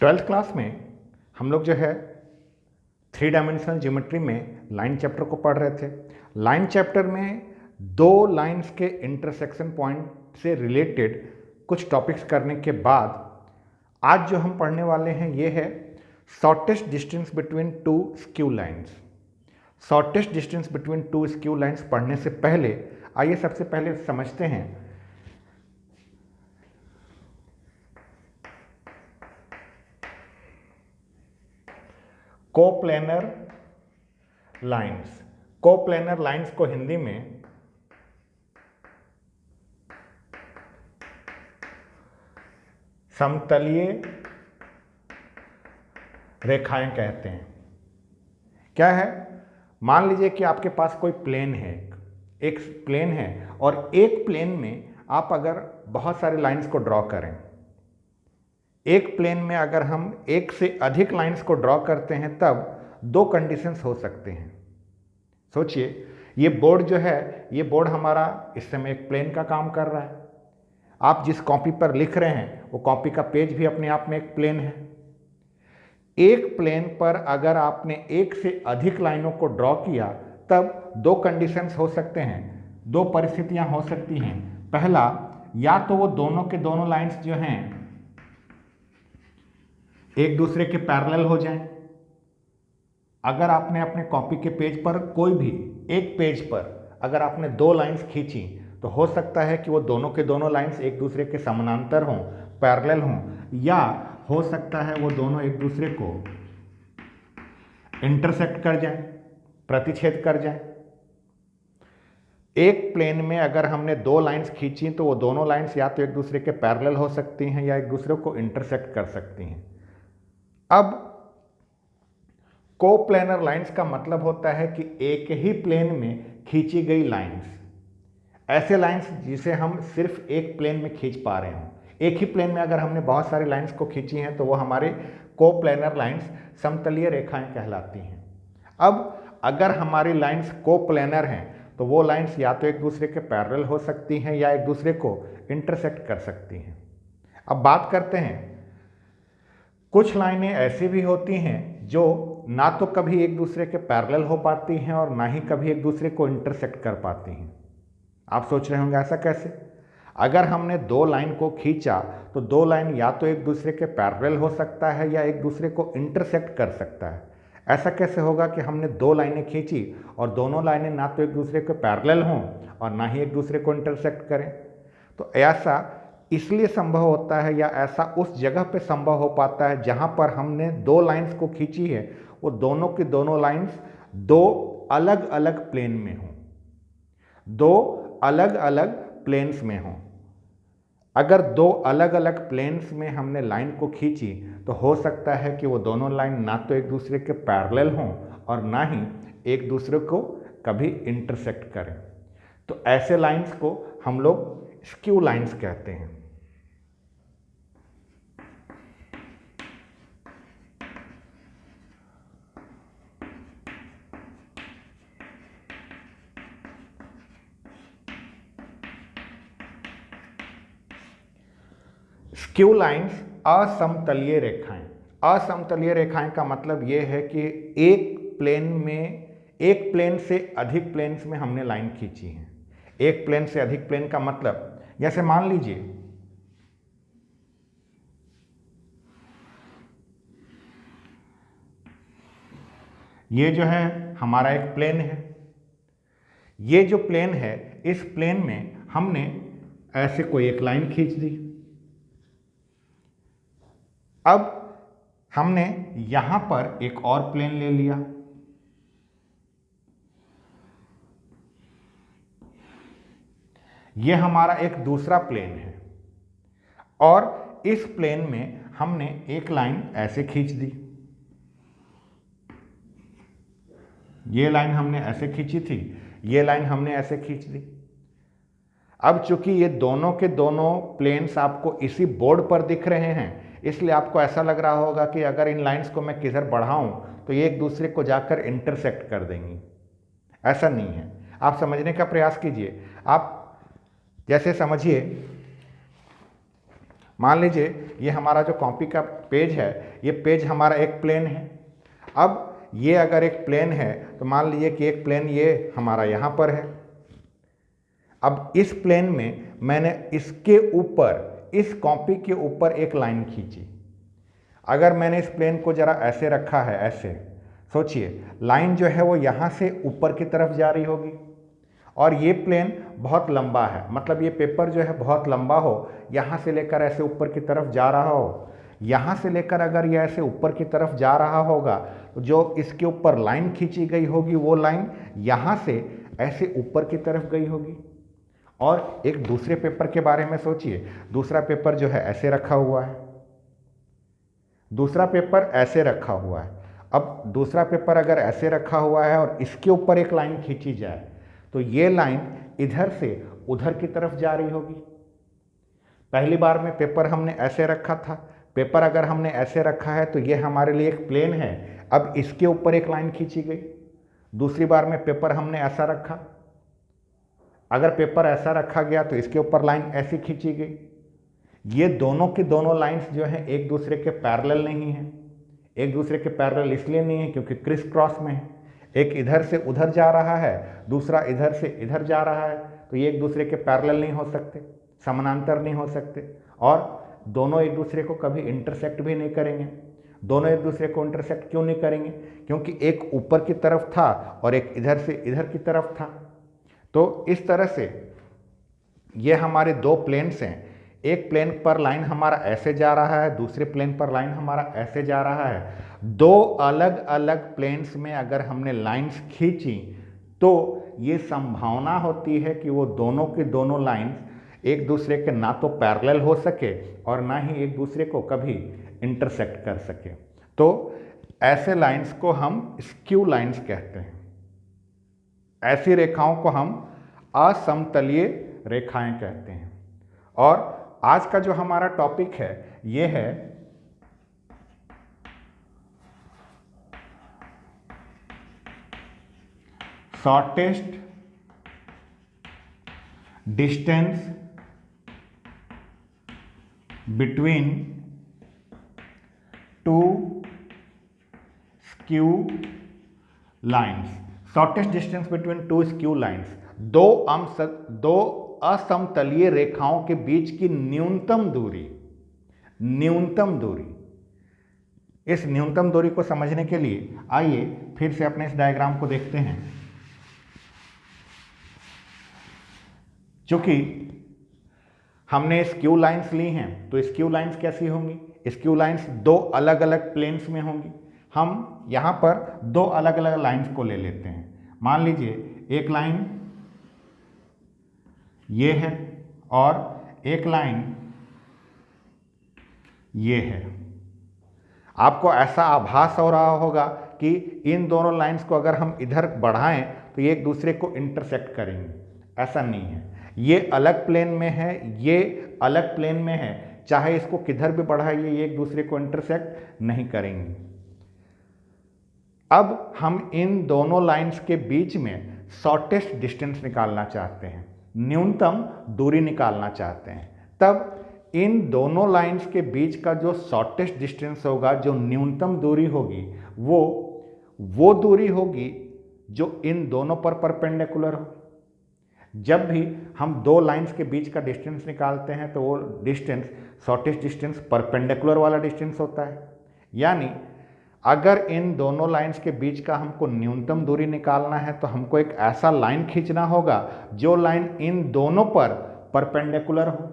Twelfth class में हम लोग जो है 3 डायमेंशनल ज्योमेट्री में लाइन चैप्टर को पढ़ रहे थे। लाइन चैप्टर में दो लाइंस के इंटरसेक्शन पॉइंट से रिलेटेड कुछ टॉपिक्स करने के बाद आज जो हम पढ़ने वाले हैं ये है shortest distance between two skew lines. Shortest distance between two skew lines पढ़ने से पहले आइए सबसे पहले समझते हैं कोप्लेनर लाइंस। कोप्लेनर लाइंस को हिंदी में समतलीय रेखाएं कहते हैं। क्या है? मान लीजिए कि आपके पास कोई प्लेन है, एक प्लेन है और एक प्लेन में आप अगर बहुत सारी लाइंस को ड्रॉ करें, एक प्लेन में अगर हम एक से अधिक लाइंस को ड्रॉ करते हैं तब दो कंडीशंस हो सकते हैं। सोचिए, ये बोर्ड जो है, ये बोर्ड हमारा इस समय एक प्लेन का काम कर रहा है। आप जिस कॉपी पर लिख रहे हैं वो कॉपी का पेज भी अपने आप में एक प्लेन है। एक प्लेन पर अगर आपने एक से अधिक लाइनों को ड्रॉ किया तब दो कंडीशंस हो सकते हैं, दो परिस्थितियां हो सकती हैं। पहला, या तो वो दोनों के दोनों लाइंस जो हैं एक दूसरे के पैरेलल हो जाएं। अगर आपने अपने कॉपी के पेज पर कोई भी एक पेज पर अगर आपने दो लाइंस खींची तो हो सकता है कि वो दोनों के दोनों लाइंस एक दूसरे के समानांतर हों, पैरेलल हों, या हो सकता है वो दोनों एक दूसरे को इंटरसेक्ट कर जाएं, प्रतिच्छेद कर जाएं। एक प्लेन में अगर हमने दो लाइंस खींची तो वो दोनों लाइंस या तो एक दूसरे के पैरेलल हो सकती हैं या एक दूसरे को इंटरसेक्ट कर सकती हैं। अब कोप्लेनर लाइंस का मतलब होता है कि एक ही प्लेन में खींची गई लाइंस, ऐसे लाइंस जिसे हम सिर्फ एक प्लेन में खींच पा रहे हों। एक ही प्लेन में अगर हमने बहुत सारी लाइंस को खींची हैं तो वो हमारे कोप्लेनर लाइंस समतलीय रेखाएं कहलाती हैं। अब अगर हमारी लाइंस कोप्लेनर हैं तो वो लाइंस या तो एक दूसरे के पैरेलल हो सकती हैं या एक दूसरे को इंटरसेक्ट कर सकती हैं। अब बात करते हैं, कुछ लाइनें ऐसी भी होती हैं जो ना तो कभी एक दूसरे के पैरेलल हो पाती हैं और ना ही कभी एक दूसरे को इंटरसेक्ट कर पाती हैं। आप सोच रहे होंगे ऐसा कैसे? अगर हमने दो लाइन को खींचा तो दो लाइन या तो एक दूसरे के पैरेलल हो सकता है या एक दूसरे को इंटरसेक्ट कर सकता है। ऐसा कैसे होगा कि हमने दो लाइनें खींची और दोनों लाइनें ना तो एक दूसरे के पैरेलल हों और ना ही एक दूसरे को इंटरसेक्ट करें? तो ऐसा इसलिए संभव होता है या ऐसा उस जगह पे संभव हो पाता है जहां पर हमने दो लाइंस को खींची है वो दोनों की दोनों लाइंस दो अलग अलग प्लेन में हों, दो अलग अलग प्लेन्स में हों। अगर दो अलग अलग प्लेन्स में हमने लाइन को खींची तो हो सकता है कि वो दोनों लाइन ना तो एक दूसरे के पैरेलल हों और ना ही एक दूसरे को कभी इंटरसेक्ट करें। तो ऐसे लाइंस को हम लोग स्क्यू लाइंस कहते हैं। स्क्यू लाइंस असमतलीय रेखाएं। असमतलीय रेखाएं का मतलब यह है कि एक प्लेन से अधिक प्लेन्स में हमने लाइन खींची है। एक प्लेन से अधिक प्लेन का मतलब, जैसे मान लीजिए ये जो है हमारा एक प्लेन है। ये जो प्लेन है, इस प्लेन में हमने ऐसे कोई एक लाइन खींच दी। अब हमने यहां पर एक और प्लेन ले लिया। यह हमारा एक दूसरा प्लेन है और इस प्लेन में हमने एक लाइन ऐसे खींच दी। ये लाइन हमने ऐसे खींची थी, ये लाइन हमने ऐसे खींच दी। अब चूंकि ये दोनों के दोनों प्लेन्स आपको इसी बोर्ड पर दिख रहे हैं इसलिए आपको ऐसा लग रहा होगा कि अगर इन लाइंस को मैं किधर बढ़ाऊं तो ये एक दूसरे को जाकर इंटरसेक्ट कर देंगी। ऐसा नहीं है। आप समझने का प्रयास कीजिए। आप जैसे समझिए मान लीजिए ये हमारा जो कॉपी का पेज है, ये पेज हमारा एक प्लेन है। अब ये अगर एक प्लेन है तो मान लीजिए कि एक प्लेन ये हमारा यहाँ पर है। अब इस प्लेन में मैंने इसके ऊपर, इस कॉपी के ऊपर एक लाइन खींची। अगर मैंने इस प्लेन को जरा ऐसे रखा है, ऐसे सोचिए, लाइन जो है वो यहाँ से ऊपर की तरफ जा रही होगी और ये प्लेन बहुत लंबा है, मतलब ये पेपर जो है बहुत लंबा हो, यहाँ से लेकर ऐसे ऊपर की तरफ जा रहा हो। यहाँ से लेकर अगर ये ऐसे ऊपर की तरफ जा रहा होगा तो जो इसके ऊपर लाइन खींची गई होगी वो लाइन यहाँ से ऐसे ऊपर की तरफ गई होगी। और एक दूसरे पेपर के बारे में सोचिए, दूसरा पेपर जो है ऐसे रखा हुआ है, दूसरा पेपर ऐसे रखा हुआ है। अब दूसरा पेपर अगर ऐसे रखा हुआ है और इसके ऊपर एक लाइन खींची जाए तो ये लाइन इधर से उधर की तरफ जा रही होगी। पहली बार में पेपर हमने ऐसे रखा था, पेपर अगर हमने ऐसे रखा है तो ये हमारे लिए एक प्लेन है। अब इसके ऊपर एक लाइन खींची गई। दूसरी बार में पेपर हमने ऐसा रखा, अगर पेपर ऐसा रखा गया तो इसके ऊपर लाइन ऐसी खींची गई। ये दोनों की दोनों लाइंस जो हैं एक दूसरे के पैरेलल नहीं हैं। एक दूसरे के पैरेलल इसलिए नहीं है क्योंकि क्रिस क्रॉस में है। एक इधर से उधर जा रहा है, दूसरा इधर से इधर जा रहा है, तो ये एक दूसरे के पैरेलल नहीं हो सकते, समानांतर नहीं हो सकते, और दोनों एक दूसरे को कभी इंटरसेक्ट भी नहीं करेंगे। दोनों एक दूसरे को इंटरसेक्ट क्यों नहीं करेंगे? क्योंकि एक ऊपर की तरफ था और एक इधर से इधर की तरफ था। तो इस तरह से ये हमारे दो प्लेन्स हैं। एक प्लेन पर लाइन हमारा ऐसे जा रहा है, दूसरे प्लेन पर लाइन हमारा ऐसे जा रहा है। दो अलग अलग प्लेन्स में अगर हमने लाइंस खींची तो ये संभावना होती है कि वो दोनों के दोनों लाइंस एक दूसरे के ना तो पैरेलल हो सके और ना ही एक दूसरे को कभी इंटरसेक्ट कर सके। तो ऐसे लाइंस को हम स्क्यू लाइंस कहते हैं। ऐसी रेखाओं को हम असमतलीय रेखाएं कहते हैं। और आज का जो हमारा टॉपिक है ये है shortest distance between two skew lines. Shortest distance between two skew lines, दो असमतलीय रेखाओं के बीच की न्यूनतम दूरी। न्यूनतम दूरी, इस न्यूनतम दूरी को समझने के लिए आइए फिर से अपने इस डायग्राम को देखते हैं। चूंकि हमने स्क्यू लाइंस ली हैं तो स्क्यू लाइंस कैसी होंगी? स्क्यू लाइंस दो अलग अलग प्लेन्स में होंगी। हम यहाँ पर दो अलग अलग लाइंस को ले लेते हैं। मान लीजिए एक लाइन ये है और एक लाइन ये है। आपको ऐसा आभास हो रहा होगा कि इन दोनों लाइंस को अगर हम इधर बढ़ाएं तो ये एक दूसरे को इंटरसेक्ट करेंगे। ऐसा नहीं है, ये अलग प्लेन में है, ये अलग प्लेन में है, चाहे इसको किधर भी बढ़ाइए ये एक दूसरे को इंटरसेक्ट नहीं करेंगे। अब हम इन दोनों लाइंस के बीच में शॉर्टेस्ट डिस्टेंस निकालना चाहते हैं, न्यूनतम दूरी निकालना चाहते हैं। तब इन दोनों लाइंस के बीच का जो शॉर्टेस्ट डिस्टेंस होगा, जो न्यूनतम दूरी होगी, वो दूरी होगी जो इन दोनों पर परपेंडिकुलर हो। जब भी हम दो लाइंस के बीच का डिस्टेंस निकालते हैं तो वो डिस्टेंस, शॉर्टेस्ट डिस्टेंस, परपेंडिकुलर वाला डिस्टेंस होता है। यानी अगर इन दोनों लाइंस के बीच का हमको न्यूनतम दूरी निकालना है तो हमको एक ऐसा लाइन खींचना होगा जो लाइन इन दोनों पर परपेंडिकुलर हो,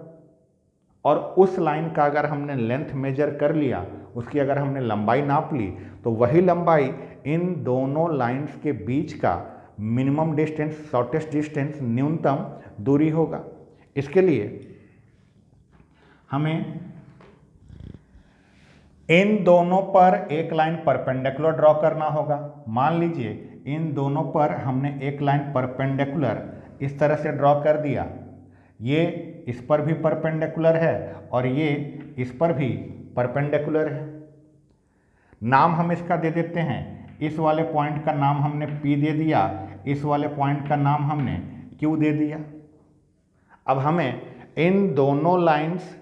और उस लाइन का अगर हमने लेंथ मेजर कर लिया, उसकी अगर हमने लंबाई नाप ली, तो वही लंबाई इन दोनों लाइंस के बीच का मिनिमम डिस्टेंस, शॉर्टेस्ट डिस्टेंस, न्यूनतम दूरी होगा। इसके लिए हमें इन दोनों पर एक लाइन परपेंडिकुलर ड्रॉ करना होगा। मान लीजिए इन दोनों पर हमने एक लाइन परपेंडिकुलर इस तरह से ड्रॉ कर दिया। ये इस पर भी परपेंडिकुलर है और ये इस पर भी परपेंडिकुलर है। नाम हम इसका दे देते हैं। इस वाले पॉइंट का नाम हमने P दे दिया, इस वाले पॉइंट का नाम हमने Q दे दिया। अब हमें इन दोनों लाइंस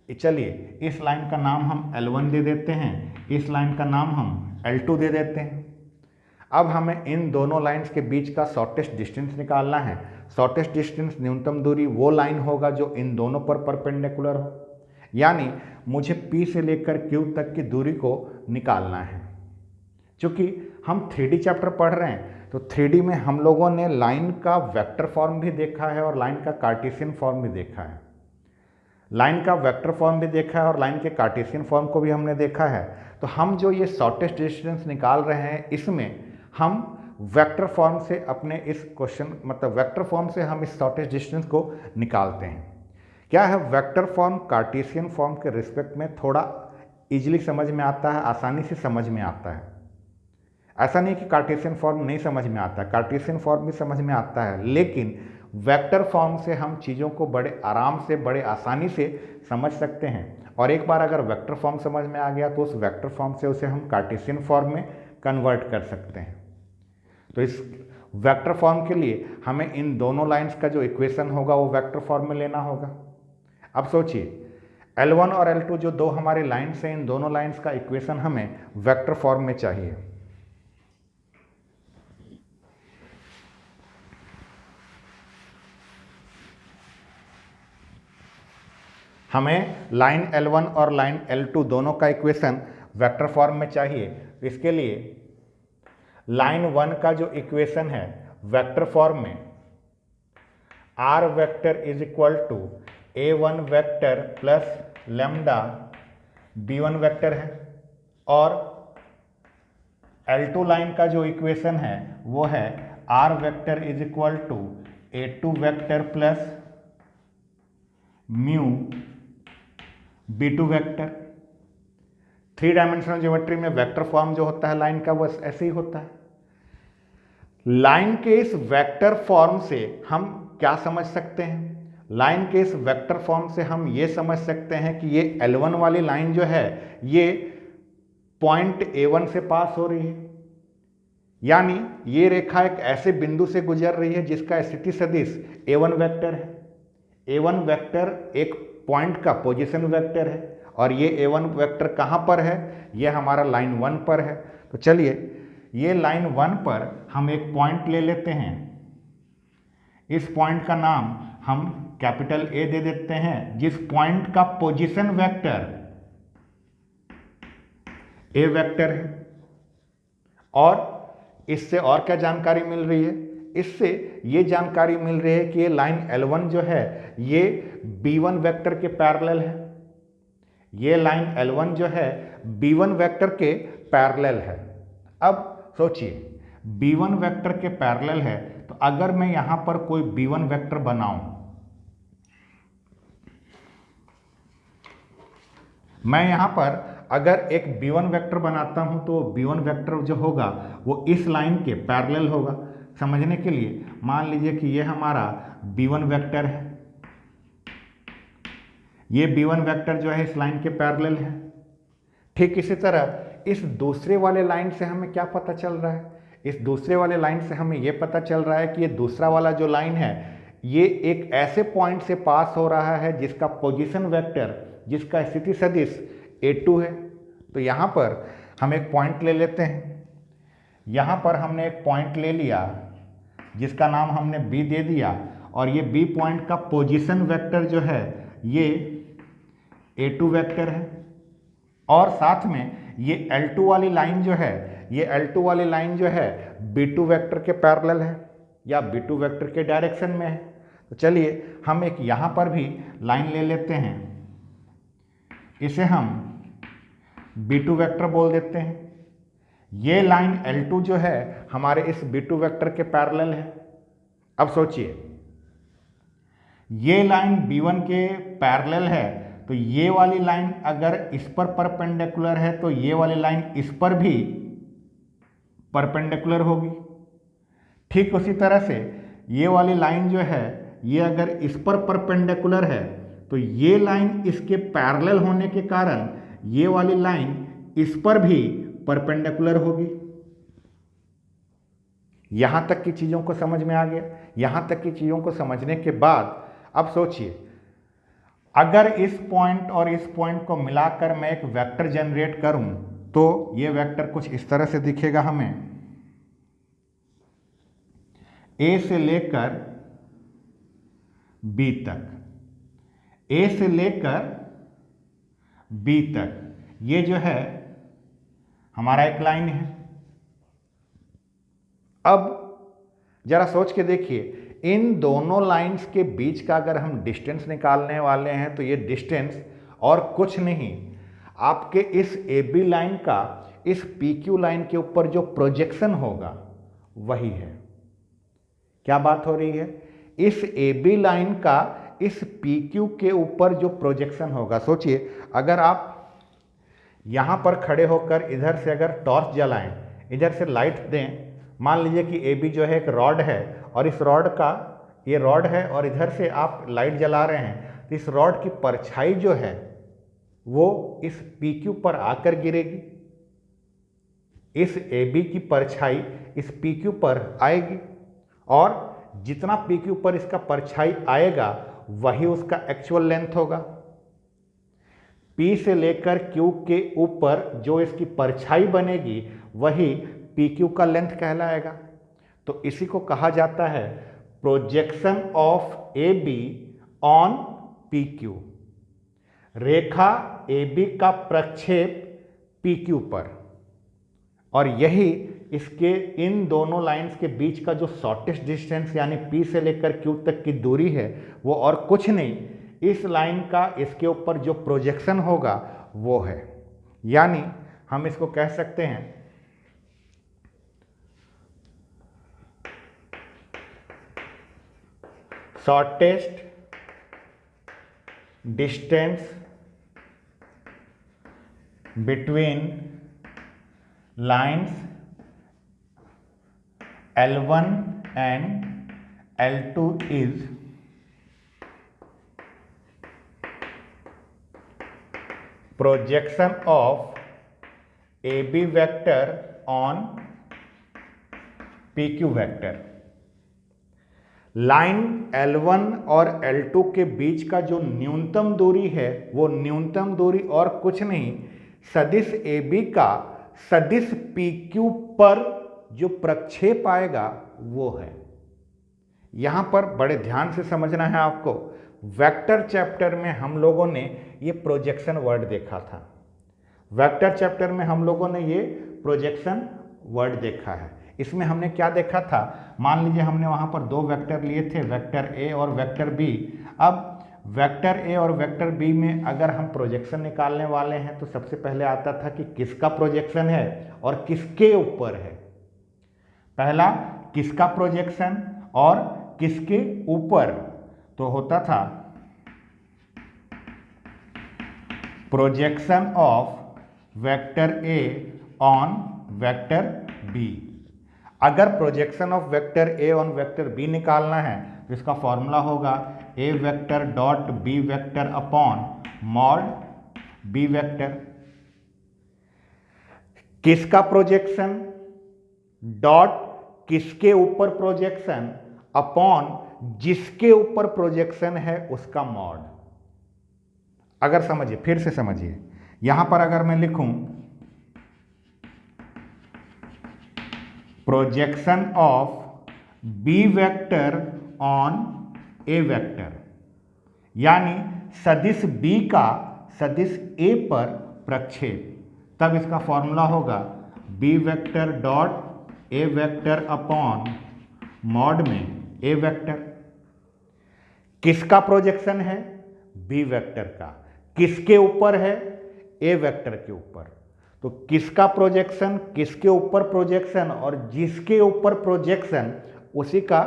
चलिए इस लाइन का नाम हम L1 दे देते हैं, इस लाइन का नाम हम L2 दे देते हैं। अब हमें इन दोनों लाइंस के बीच का शॉर्टेस्ट डिस्टेंस निकालना है। शॉर्टेस्ट डिस्टेंस, न्यूनतम दूरी, वो लाइन होगा जो इन दोनों पर परपेंडिकुलर हो, यानी मुझे P से लेकर Q तक की दूरी को निकालना है। चूँकि हम 3D चैप्टर पढ़ रहे हैं तो 3D में हम लोगों ने लाइन का वेक्टर फॉर्म भी देखा है और लाइन का कार्टेशियन फॉर्म भी देखा है। लाइन का वेक्टर फॉर्म भी देखा है और लाइन के कार्टेशियन फॉर्म को भी हमने देखा है। तो हम जो ये शॉर्टेस्ट डिस्टेंस निकाल रहे हैं, इसमें हम वेक्टर फॉर्म से अपने इस क्वेश्चन मतलब वेक्टर फॉर्म से हम इस शॉर्टेस्ट डिस्टेंस को निकालते हैं। क्या है, वेक्टर फॉर्म कार्टेशियन फॉर्म के रिस्पेक्ट में थोड़ा इजीली समझ में आता है, आसानी से समझ में आता है। ऐसा नहीं कि कार्टेशियन फॉर्म नहीं समझ में आता है, कार्टेशियन फॉर्म भी समझ में आता है, लेकिन वेक्टर फॉर्म से हम चीज़ों को बड़े आराम से, बड़े आसानी से समझ सकते हैं। और एक बार अगर वेक्टर फॉर्म समझ में आ गया तो उस वेक्टर फॉर्म से उसे हम कार्टेशियन फॉर्म में कन्वर्ट कर सकते हैं। तो इस वेक्टर फॉर्म के लिए हमें इन दोनों लाइंस का जो इक्वेशन होगा वो वेक्टर फॉर्म में लेना होगा। अब सोचिए, L1 और L2 जो दो हमारे लाइंस हैं, इन दोनों लाइंस का इक्वेशन हमें वेक्टर फॉर्म में चाहिए। हमें लाइन L1 और लाइन L2 दोनों का इक्वेशन वेक्टर फॉर्म में चाहिए। इसके लिए लाइन 1 का जो इक्वेशन है वेक्टर फॉर्म में, R vector is equal to A1 vector plus lambda B1 vector है, और L2 लाइन का जो इक्वेशन है वो है R vector is equal to A2 vector plus mu B2 vector. 3 dimensional geometry में वेक्टर फॉर्म जो होता है लाइन का वो ऐसे ही होता है। लाइन के इस वेक्टर फॉर्म से हम क्या समझ सकते हैं? लाइन के इस वेक्टर फॉर्म से हम ये समझ सकते हैं कि ये L1 वाली लाइन जो है ये पॉइंट A1 से पास हो रही है, यानी ये रेखा एक ऐसे बिंदु से गुजर रही है जिसका स्थिति सदिश A1 वेक्टर है। A1 वेक्टर एक पॉइंट का पोजीशन वेक्टर है और ये A1 वेक्टर कहाँ पर है? ये हमारा लाइन 1 पर है। तो चलिए ये लाइन 1 पर हम एक पॉइंट ले लेते हैं। इस पॉइंट का नाम हम कैपिटल A दे देते हैं, जिस पॉइंट का पोजीशन वेक्टर A वेक्टर है। और इससे और क्या जानकारी मिल रही है? इससे ये जानकारी मिल रही है कि ये लाइन L1 जो है ये B1 वेक्टर के पैरेलल है। ये लाइन L1 जो है B1 वेक्टर के पैरेलल है। अब सोचिए, B1 वेक्टर के पैरेलल है, तो अगर मैं यहां पर कोई B1 वेक्टर बनाऊं, मैं यहां पर अगर एक B1 वेक्टर बनाता हूं तो B1 वेक्टर जो होगा वो इस लाइन के पैरेलल होगा। समझने के लिए मान लीजिए कि ये हमारा B1 वेक्टर है, ये B1 वेक्टर जो है इस लाइन के पैरेलल है। ठीक इसी तरह इस दूसरे वाले लाइन से हमें क्या पता चल रहा है? इस दूसरे वाले लाइन से हमें ये पता चल रहा है कि ये दूसरा वाला जो लाइन है ये एक ऐसे पॉइंट से पास हो रहा है जिसका पोजीशन वेक्टर, जिसका स्थिति सदिश A2 है। तो यहाँ पर हम एक पॉइंट ले लेते हैं। यहाँ पर हमने एक पॉइंट ले लिया जिसका नाम हमने B दे दिया, और ये B पॉइंट का पोजीशन वेक्टर जो है ये A2 वेक्टर है, और साथ में ये L2 वाली लाइन जो है, ये L2 वाली लाइन जो है B2 वेक्टर के पैरेलल है या B2 वेक्टर के डायरेक्शन में है। तो चलिए हम एक यहाँ पर भी लाइन ले लेते हैं, इसे हम B2 वेक्टर बोल देते हैं। ये लाइन L2 जो है हमारे इस B2 वेक्टर के पैरेलल है। अब सोचिए, ये लाइन B1 के पैरेलल है, तो ये वाली लाइन अगर इस पर परपेंडिकुलर है तो ये वाली लाइन इस पर भी परपेंडिकुलर होगी। ठीक उसी तरह से ये वाली लाइन जो है ये अगर इस पर परपेंडिकुलर है तो ये लाइन इसके पैरेलल होने के कारण ये वाली लाइन इस पर भी परपेंडिकुलर होगी। यहां तक की चीजों को समझ में आ गया। यहां तक की चीजों को समझने के बाद अब सोचिए, अगर इस पॉइंट और इस पॉइंट को मिलाकर मैं एक वेक्टर जनरेट करूं तो ये वेक्टर कुछ इस तरह से दिखेगा हमें। ए से लेकर बी तक, ए से लेकर बी तक, ये जो है हमारा एक लाइन है। अब जरा सोच के देखिए, इन दोनों लाइंस के बीच का अगर हम डिस्टेंस निकालने वाले हैं तो ये डिस्टेंस और कुछ नहीं, आपके इस ए बी लाइन का इस पी क्यू लाइन के ऊपर जो प्रोजेक्शन होगा वही है। क्या बात हो रही है? इस ए बी लाइन का इस पी क्यू के ऊपर जो प्रोजेक्शन होगा, सोचिए अगर आप यहां पर खड़े होकर इधर से अगर टॉर्च जलाएं, इधर से लाइट दें, मान लीजिए कि ए बी जो है एक रॉड है और इस रॉड का ये रॉड है और इधर से आप लाइट जला रहे हैं, तो इस रॉड की परछाई जो है वो इस पी क्यू पर आकर गिरेगी। इस ए बी की परछाई इस पी क्यू पर आएगी और जितना पी क्यू पर इसका परछाई आएगा वही उसका एक्चुअल लेंथ होगा। P से लेकर Q के ऊपर जो इसकी परछाई बनेगी वही पी क्यू का लेंथ कहलाएगा। तो इसी को कहा जाता है projection of A B on P Q. रेखा ए बी का प्रक्षेप पी क्यू पर, और यही इसके इन दोनों लाइंस के बीच का जो शॉर्टेस्ट डिस्टेंस यानी P से लेकर Q तक की दूरी है वो और कुछ नहीं, इस लाइन का इसके ऊपर जो प्रोजेक्शन होगा वो है। यानी हम इसको कह सकते हैं shortest distance between lines L1 and L2 is projection of AB vector on PQ vector. Line L1 और L2 के बीच का जो न्यूनतम दूरी है वो न्यूनतम दूरी और कुछ नहीं, सदिश AB का सदिश PQ पर जो प्रक्षेप आएगा वो है। यहां पर बड़े ध्यान से समझना है आपको। वेक्टर चैप्टर में हम लोगों ने ये प्रोजेक्शन वर्ड देखा था। वेक्टर चैप्टर में हम लोगों ने ये प्रोजेक्शन वर्ड देखा है। इसमें हमने क्या देखा था, मान लीजिए हमने वहां पर दो वेक्टर लिए थे, वेक्टर ए और वेक्टर बी। अब वेक्टर ए और वेक्टर बी में अगर हम प्रोजेक्शन निकालने वाले हैं तो सबसे पहले आता था कि किसका प्रोजेक्शन है और किसके ऊपर है। पहला किसका प्रोजेक्शन और किसके ऊपर, तो होता था projection of vector A on vector B. अगर projection of vector A on vector B निकालना है तो इसका फॉर्मूला होगा A vector dot B vector upon mod B vector. किसका प्रोजेक्शन डॉट किसके ऊपर प्रोजेक्शन अपॉन जिसके ऊपर प्रोजेक्शन है उसका मॉड। अगर समझिए, फिर से समझिए, यहां पर अगर मैं लिखूं projection of B vector on A vector, यानी सदिश बी का सदिश ए पर प्रक्षेप, तब इसका फॉर्मूला होगा B vector dot A vector upon mod में ए वेक्टर। किसका प्रोजेक्शन है, बी वेक्टर का, किसके ऊपर है, ए वेक्टर के ऊपर। तो किसका प्रोजेक्शन, किसके ऊपर प्रोजेक्शन और जिसके ऊपर प्रोजेक्शन, उसी का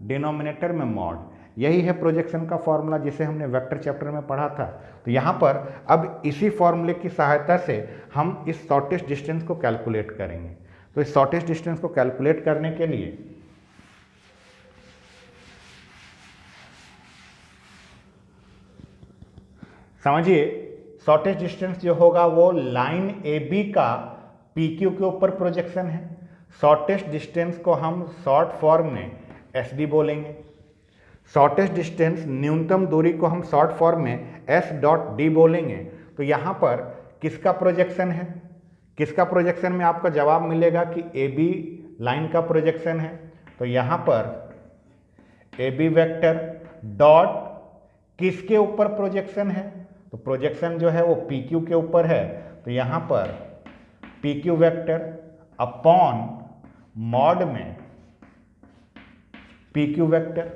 डिनोमिनेटर में मॉड। यही है प्रोजेक्शन का फॉर्मूला जिसे हमने वेक्टर चैप्टर में पढ़ा था। तो यहाँ पर अब इसी फॉर्मूले की सहायता से हम इस शॉर्टेस्ट डिस्टेंस को कैलकुलेट करेंगे। तो इस शॉर्टेस्ट डिस्टेंस को कैलकुलेट करने के लिए समझिए, शॉर्टेस्ट डिस्टेंस जो होगा वो लाइन ए बी का पी क्यू के ऊपर प्रोजेक्शन है। शॉर्टेस्ट डिस्टेंस को हम शॉर्ट फॉर्म में एस डी बोलेंगे। शॉर्टेस्ट डिस्टेंस, न्यूनतम दूरी को हम शॉर्ट फॉर्म में एस डॉट डी बोलेंगे तो यहाँ पर किसका प्रोजेक्शन है, किसका प्रोजेक्शन में आपका जवाब मिलेगा कि ए बी लाइन का प्रोजेक्शन है। तो यहाँ पर ए बी वेक्टर डॉट किसके ऊपर प्रोजेक्शन है, तो प्रोजेक्शन जो है वो पी क्यू के ऊपर है। तो यहाँ पर P Q vector upon mod में पी क्यू वेक्टर,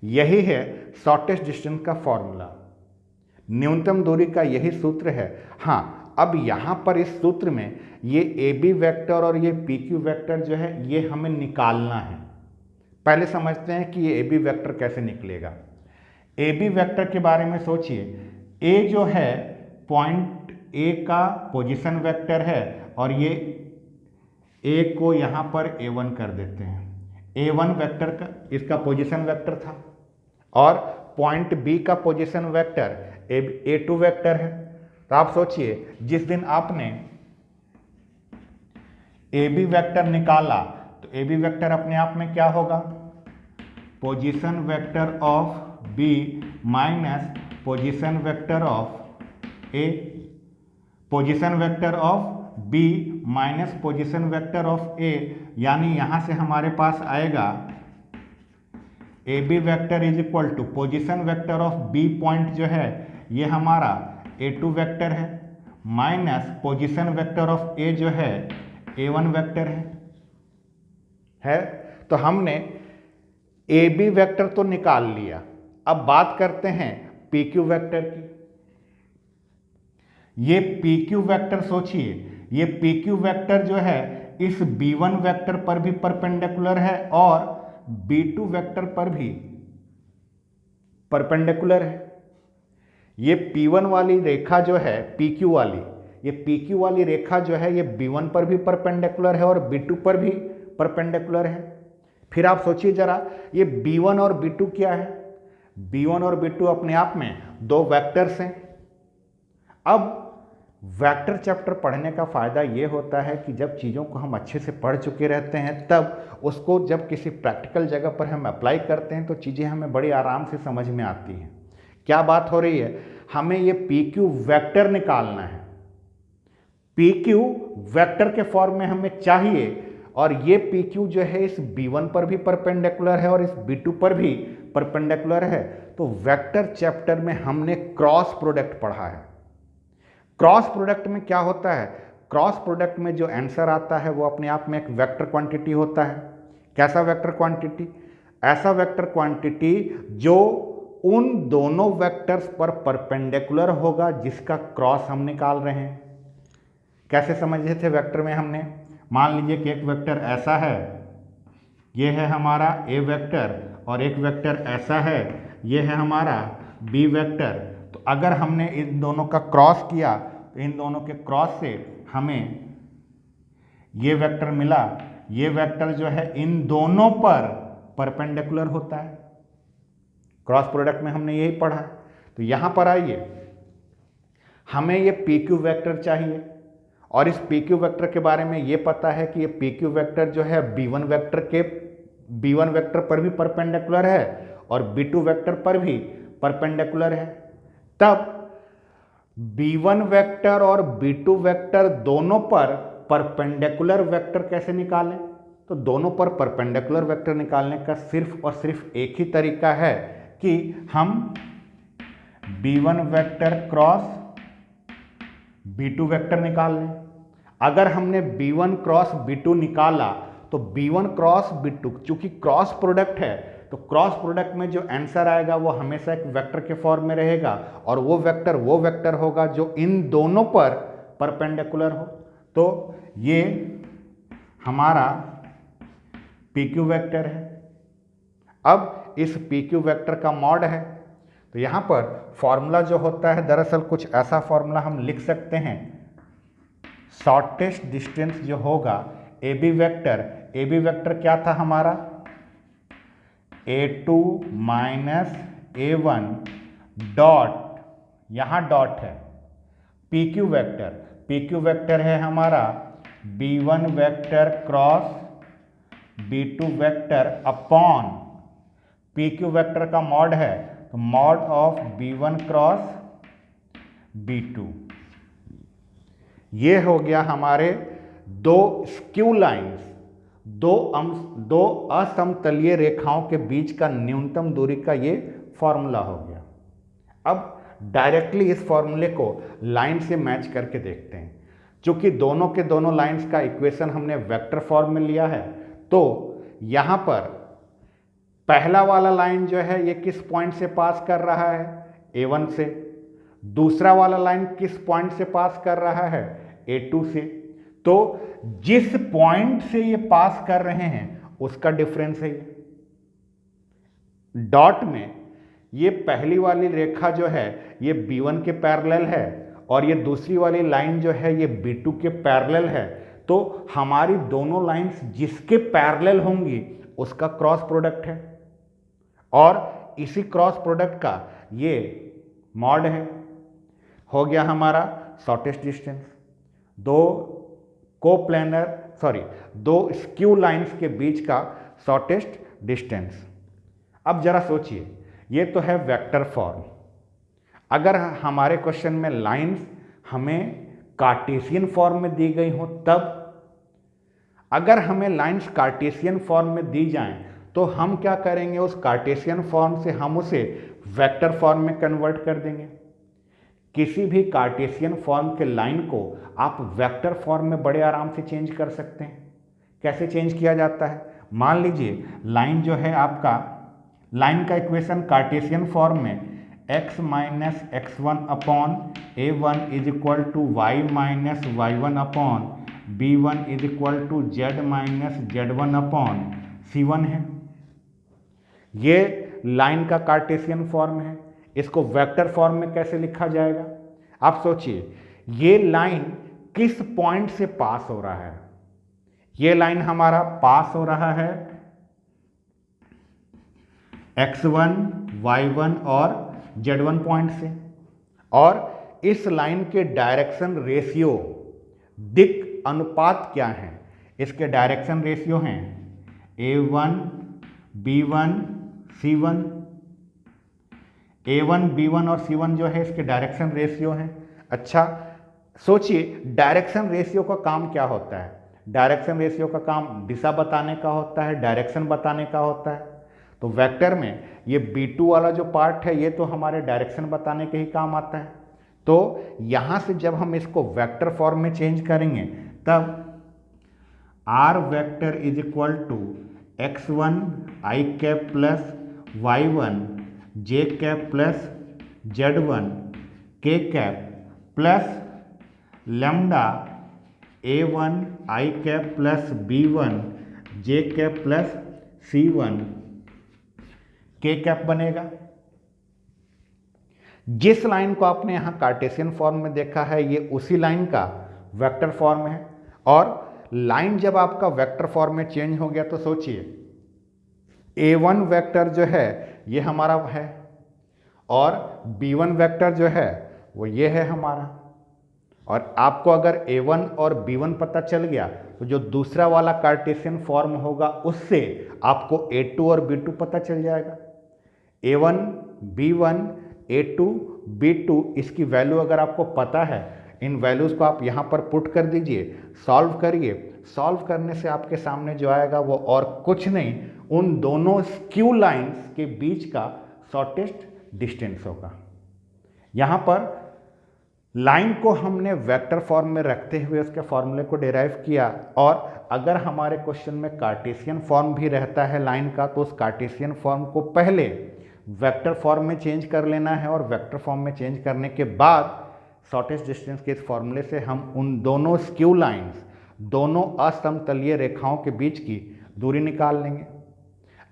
यही है शॉर्टेस्ट डिस्टेंस का फॉर्मूला, न्यूनतम दूरी का यही सूत्र है। हाँ, अब यहाँ पर इस सूत्र में ये ए बी वेक्टर और ये पी क्यू वेक्टर जो है ये हमें निकालना है। पहले समझते हैं कि ये ए बी वेक्टर कैसे निकलेगा। ए बी वेक्टर के बारे में सोचिए, ए जो है पॉइंट ए का पोजीशन वेक्टर है और ये ए को यहाँ पर A1 कर देते हैं। A1 वेक्टर का इसका पोजीशन वेक्टर था और पॉइंट बी का पोजीशन वेक्टर A2 वेक्टर है। तो आप सोचिए जिस दिन आपने ए बी वेक्टर निकाला तो ए बी वेक्टर अपने आप में क्या होगा, position vector of B minus position vector of A, position vector of B minus position vector of A, यानी यहां से हमारे पास आएगा A B vector is equal to position vector of B point जो है ये हमारा A2 वेक्टर है minus position vector of A जो है A1 वेक्टर है। तो हमने ए बी वेक्टर तो निकाल लिया। अब बात करते हैं पी क्यू वेक्टर की। ये पी क्यू वेक्टर सोचिए, ये पी क्यू वेक्टर जो है इस B1 वेक्टर पर भी परपेंडिकुलर है और B2 वेक्टर पर भी परपेंडिकुलर है। ये P1 वाली रेखा जो है PQ वाली, ये PQ वाली रेखा जो है ये B1 पर भी परपेंडिकुलर है और B2 पर भी परपेंडिकुलर है। फिर आप सोचिए जरा, ये B1 और B2 क्या है, B1 और B2 अपने आप में दो वेक्टर्स हैं। अब वेक्टर चैप्टर पढ़ने का फ़ायदा ये होता है कि जब चीज़ों को हम अच्छे से पढ़ चुके रहते हैं तब उसको जब किसी प्रैक्टिकल जगह पर हम अप्लाई करते हैं तो चीज़ें हमें बड़ी आराम से समझ में आती हैं। क्या बात हो रही है, हमें ये पी क्यू वेक्टर निकालना है, पी क्यू वेक्टर के फॉर्म में हमें चाहिए और ये पी क्यू जो है इस B1 पर भी परपेंडिकुलर है और इस B2 पर भी परपेंडिकुलर है। तो वेक्टर चैप्टर में हमने क्रॉस प्रोडक्ट पढ़ा है। क्रॉस प्रोडक्ट में क्या होता है, क्रॉस प्रोडक्ट में जो आंसर आता है वो अपने आप में एक वेक्टर क्वांटिटी होता है। कैसा वेक्टर क्वांटिटी, ऐसा वेक्टर क्वांटिटी जो उन दोनों वेक्टर्स पर परपेंडिकुलर होगा जिसका क्रॉस हम निकाल रहे हैं। कैसे समझ रहे थे वेक्टर में हमने, मान लीजिए कि एक वेक्टर ऐसा है, ये है हमारा ए वेक्टर और एक वेक्टर ऐसा है, ये है हमारा बी वेक्टर। तो अगर हमने इन दोनों का क्रॉस किया तो इन दोनों के क्रॉस से हमें ये वेक्टर मिला। ये वेक्टर जो है इन दोनों पर परपेंडिकुलर होता है। क्रॉस प्रोडक्ट में हमने यही पढ़ा। तो यहाँ पर आइए, हमें ये पी क्यू वेक्टर चाहिए और इस पी क्यू वेक्टर के बारे में ये पता है कि ये पी क्यू वेक्टर जो है B1 वेक्टर पर भी परपेंडिकुलर है और B2 वेक्टर पर भी परपेंडिकुलर है। तब B1 वेक्टर और B2 वेक्टर दोनों पर परपेंडिकुलर वेक्टर कैसे निकालें, तो दोनों पर परपेंडिकुलर वेक्टर निकालने का सिर्फ और सिर्फ एक ही तरीका है कि हम B1 vector cross B2 vector निकाल लें। अगर हमने B1 क्रॉस B2 निकाला तो B1 क्रॉस B2 चूंकि क्रॉस प्रोडक्ट है तो क्रॉस प्रोडक्ट में जो आंसर आएगा वो हमेशा एक वेक्टर के फॉर्म में रहेगा और वो वेक्टर होगा जो इन दोनों पर परपेंडिकुलर हो। तो ये हमारा PQ वेक्टर है। अब इस PQ वेक्टर का मॉड है, तो यहाँ पर फॉर्मूला जो होता है दरअसल कुछ ऐसा फॉर्मूला हम लिख सकते हैं, शॉर्टेस्ट डिस्टेंस जो होगा ए बी वेक्टर क्या था हमारा, A2 माइनस A1 डॉट, यहाँ डॉट है, PQ वेक्टर है हमारा B1 vector cross B2 vector upon PQ vector का मॉड है तो mod of B1 cross B2, ये हो गया हमारे दो स्क्यू लाइंस, दो असमतलीय रेखाओं के बीच का न्यूनतम दूरी का ये फॉर्मूला हो गया। अब डायरेक्टली इस फॉर्मूले को लाइन से मैच करके देखते हैं। क्योंकि दोनों के दोनों लाइंस का इक्वेशन हमने वेक्टर फॉर्म में लिया है, तो यहां पर पहला वाला लाइन जो है ये किस पॉइंट से पास कर रहा है, A1 से। दूसरा वाला लाइन किस पॉइंट से पास कर रहा है, A2 से। तो जिस पॉइंट से ये पास कर रहे हैं उसका डिफरेंस है ये। डॉट में ये पहली वाली रेखा जो है ये B1 के पैरेलल है और ये दूसरी वाली लाइन जो है ये B2 के पैरेलल है। तो हमारी दोनों लाइंस जिसके पैरेलल होंगी उसका क्रॉस प्रोडक्ट है और इसी क्रॉस प्रोडक्ट का ये मॉड है। हो गया हमारा शॉर्टेस्ट डिस्टेंस। दो स्क्यू लाइंस के बीच का शॉर्टेस्ट डिस्टेंस। अब जरा सोचिए, ये तो है वेक्टर फॉर्म। अगर हमारे क्वेश्चन में लाइंस हमें कार्टेशियन फॉर्म में दी गई हो तब, अगर हमें लाइंस कार्टेशियन फॉर्म में दी जाएं तो हम क्या करेंगे, उस कार्टेशियन फॉर्म से हम उसे वेक्टर फॉर्म में कन्वर्ट कर देंगे। किसी भी कार्टेशियन फॉर्म के लाइन को आप वेक्टर फॉर्म में बड़े आराम से चेंज कर सकते हैं। कैसे चेंज किया जाता है, मान लीजिए लाइन जो है आपका, लाइन का इक्वेशन कार्टेशियन फॉर्म में x minus x1 upon a1 is equal to y minus y1 upon b1 is equal to z minus z1 upon c1 है। ये लाइन का कार्टेशियन फॉर्म है। इसको वेक्टर फॉर्म में कैसे लिखा जाएगा, आप सोचिए, ये लाइन किस पॉइंट से पास हो रहा है। ये लाइन हमारा पास हो रहा है x1, y1 और z1 पॉइंट से, और इस लाइन के डायरेक्शन रेशियो, दिक् अनुपात क्या है, इसके डायरेक्शन रेशियो हैं a1, b1, c1। a1, b1 और c1 जो है इसके डायरेक्शन रेशियो हैं। अच्छा सोचिए, डायरेक्शन रेशियो का काम क्या होता है, डायरेक्शन रेशियो का काम दिशा बताने का होता है, डायरेक्शन बताने का होता है। तो वेक्टर में ये B2 वाला जो पार्ट है ये तो हमारे डायरेक्शन बताने के ही काम आता है। तो यहाँ से जब हम इसको वेक्टर फॉर्म में चेंज करेंगे तब r vector is equal to x1 i cap plus y1 j cap plus z1 k cap plus lambda a1 i cap plus b1 j cap plus c1 k cap बनेगा। जिस line को आपने यहां Cartesian form में देखा है ये उसी लाइन का वेक्टर फॉर्म है, और लाइन जब आपका वेक्टर फॉर्म में चेंज हो गया तो सोचिए a1 वेक्टर जो है ये हमारा है और b1 वेक्टर जो है वो ये है हमारा। और आपको अगर a1 और b1 पता चल गया तो जो दूसरा वाला कार्टेशियन फॉर्म होगा उससे आपको a2 और b2 पता चल जाएगा। a1, b1, a2, b2 इसकी वैल्यू अगर आपको पता है, इन वैल्यूज़ को आप यहाँ पर पुट कर दीजिए, सॉल्व करिए। सॉल्व करने से आपके सामने जो आएगा वो और कुछ नहीं, उन दोनों स्क्यू लाइंस के बीच का शॉर्टेस्ट डिस्टेंस होगा। यहाँ पर लाइन को हमने वेक्टर फॉर्म में रखते हुए उसके फॉर्मूले को डिराइव किया, और अगर हमारे क्वेश्चन में कार्टेशियन फॉर्म भी रहता है लाइन का तो उस कार्टेशियन फॉर्म को पहले वेक्टर फॉर्म में चेंज कर लेना है, और वेक्टर फॉर्म में चेंज करने के बाद शॉर्टेस्ट डिस्टेंस के इस फॉर्मूले से हम उन दोनों स्क्यू लाइंस, दोनों असमतलीय रेखाओं के बीच की दूरी निकाल लेंगे।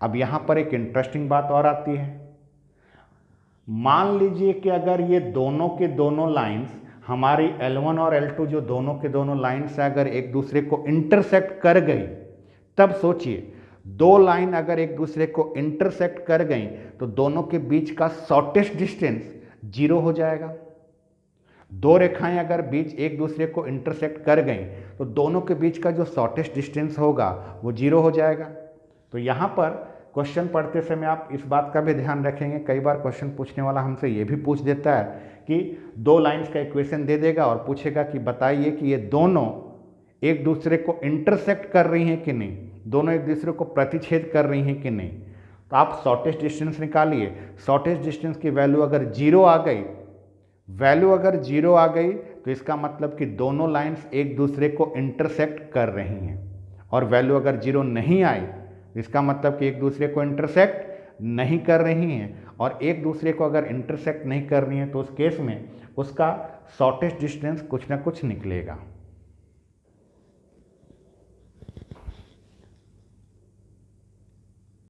अब यहाँ पर एक इंटरेस्टिंग बात और आती है। मान लीजिए कि अगर ये दोनों के दोनों लाइंस हमारी L1 और L2 जो दोनों के दोनों लाइंस है अगर एक दूसरे को इंटरसेक्ट कर गई, तब सोचिए दो लाइन अगर एक दूसरे को इंटरसेक्ट कर गई तो दोनों के बीच का शॉर्टेस्ट डिस्टेंस 0 हो जाएगा। दो रेखाएं अगर बीच एक दूसरे को इंटरसेक्ट कर गई तो दोनों के बीच का जो शॉर्टेस्ट डिस्टेंस होगा वो 0 हो जाएगा। तो यहाँ पर क्वेश्चन पढ़ते समय आप इस बात का भी ध्यान रखेंगे, कई बार क्वेश्चन पूछने वाला हमसे ये भी पूछ देता है कि दो लाइंस का इक्वेशन दे देगा और पूछेगा कि बताइए कि ये दोनों एक दूसरे को इंटरसेक्ट कर रही हैं कि नहीं, दोनों एक दूसरे को प्रतिच्छेद कर रही हैं कि नहीं। तो आप शॉर्टेस्ट डिस्टेंस निकालिए। शॉर्टेस्ट डिस्टेंस की वैल्यू अगर जीरो आ गई, तो इसका मतलब कि दोनों लाइंस एक दूसरे को इंटरसेक्ट कर रही हैं। और वैल्यू अगर जीरो नहीं आई, इसका मतलब कि एक दूसरे को इंटरसेक्ट नहीं कर रही हैं। और एक दूसरे को अगर इंटरसेक्ट नहीं कर रही हैं तो उस केस में उसका शॉर्टेस्ट डिस्टेंस कुछ ना कुछ निकलेगा।